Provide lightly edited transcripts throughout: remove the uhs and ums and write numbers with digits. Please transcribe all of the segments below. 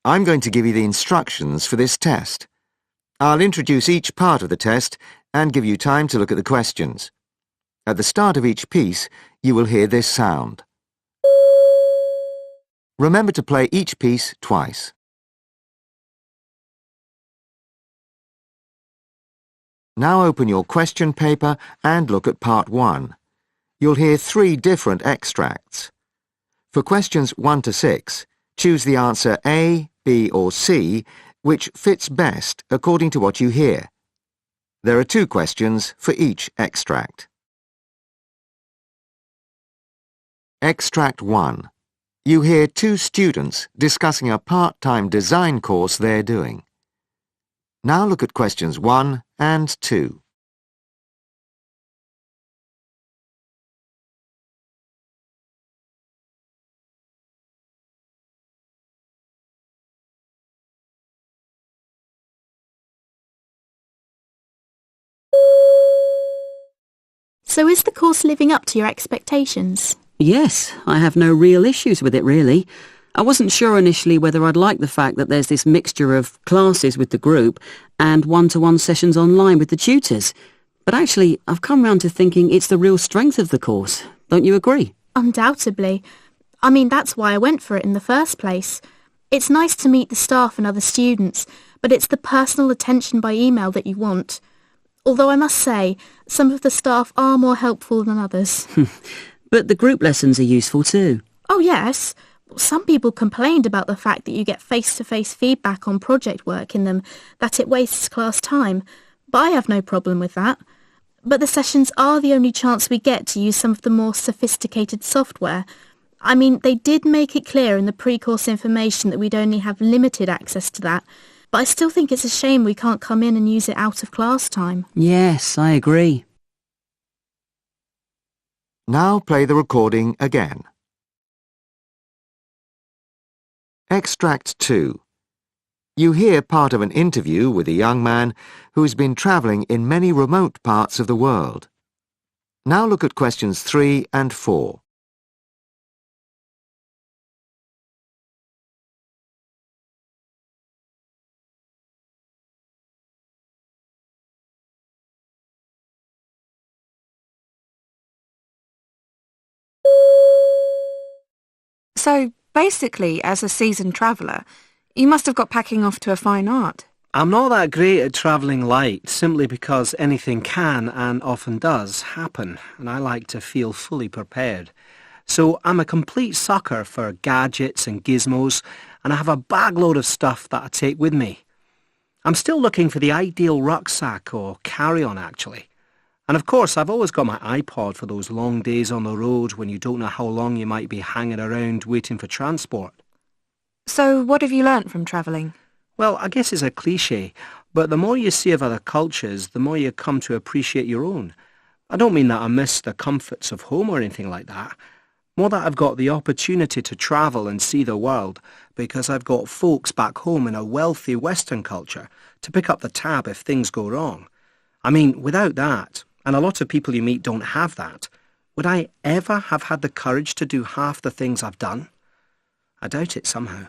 I'm going to give you the instructions for this test. I'll introduce each part of the test and give you time to look at the questions. At the start of each piece, you will hear this sound. Remember to play each piece twice. Now open your question paper and look at part 1. You'll hear 3 different extracts. For questions 1 to 6, choose the answer A, B or C, which fits best according to what you hear. There are 2 questions for each extract. Extract 1. You hear 2 students discussing a part-time design course they're doing. Now look at questions 1 and 2. So is the course living up to your expectations? Yes, I have no real issues with it, really. I wasn't sure initially whether I'd like the fact that there's this mixture of classes with the group and one-to-one sessions online with the tutors. But actually, I've come round to thinking it's the real strength of the course. Don't you agree? Undoubtedly. I mean, that's why I went for it in the first place. It's nice to meet the staff and other students, but it's the personal attention by email that you want. Although I must say, some of the staff are more helpful than others. But the group lessons are useful too. Oh yes. Some people complained about the fact that you get face-to-face feedback on project work in them, that it wastes class time. But I have no problem with that. But the sessions are the only chance we get to use some of the more sophisticated software. I mean, they did make it clear in the pre-course information that we'd only have limited access to that. But I still think it's a shame we can't come in and use it out of class time. Yes, I agree. Now play the recording again. Extract 2. You hear part of an interview with a young man who's been travelling in many remote parts of the world. Now look at questions 3 and 4. So, basically, as a seasoned traveller, you must have got packing off to a fine art. I'm not that great at travelling light, simply because anything can, and often does, happen, and I like to feel fully prepared. So I'm a complete sucker for gadgets and gizmos, and I have a bagload of stuff that I take with me. I'm still looking for the ideal rucksack or carry-on, actually. And of course, I've always got my iPod for those long days on the road when you don't know how long you might be hanging around waiting for transport. So what have you learnt from travelling? Well, I guess it's a cliché, but the more you see of other cultures, the more you come to appreciate your own. I don't mean that I miss the comforts of home or anything like that. More that I've got the opportunity to travel and see the world because I've got folks back home in a wealthy Western culture to pick up the tab if things go wrong. I mean, without that, and a lot of people you meet don't have that, would I ever have had the courage to do half the things I've done? I doubt it somehow.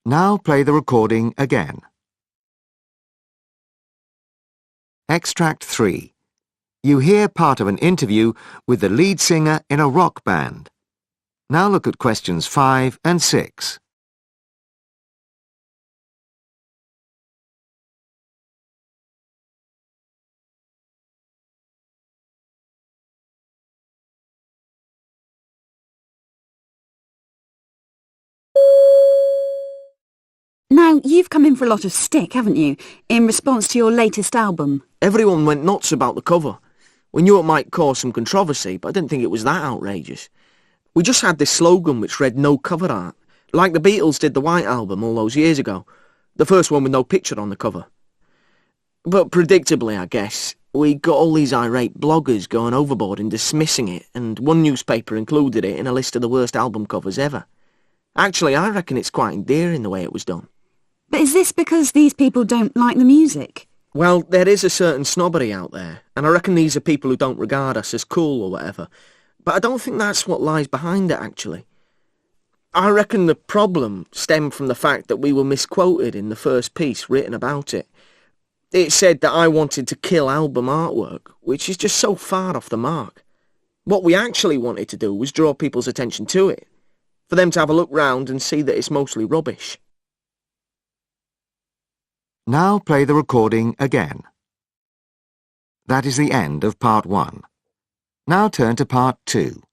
Now play the recording again. Extract 3. You hear part of an interview with the lead singer in a rock band. Now look at questions 5 and 6. Now, you've come in for a lot of stick, haven't you, in response to your latest album? Everyone went nuts about the cover. We knew it might cause some controversy, but I didn't think it was that outrageous. We just had this slogan which read no cover art, like the Beatles did the White Album all those years ago, the first one with no picture on the cover. But predictably, I guess, we got all these irate bloggers going overboard and dismissing it, and one newspaper included it in a list of the worst album covers ever. Actually, I reckon it's quite endearing the way it was done. But is this because these people don't like the music? Well, there is a certain snobbery out there, and I reckon these are people who don't regard us as cool or whatever. But I don't think that's what lies behind it, actually. I reckon the problem stemmed from the fact that we were misquoted in the first piece written about it. It said that I wanted to kill album artwork, which is just so far off the mark. What we actually wanted to do was draw people's attention to it, for them to have a look round and see that it's mostly rubbish. Now play the recording again. That is the end of part 1. Now turn to part 2.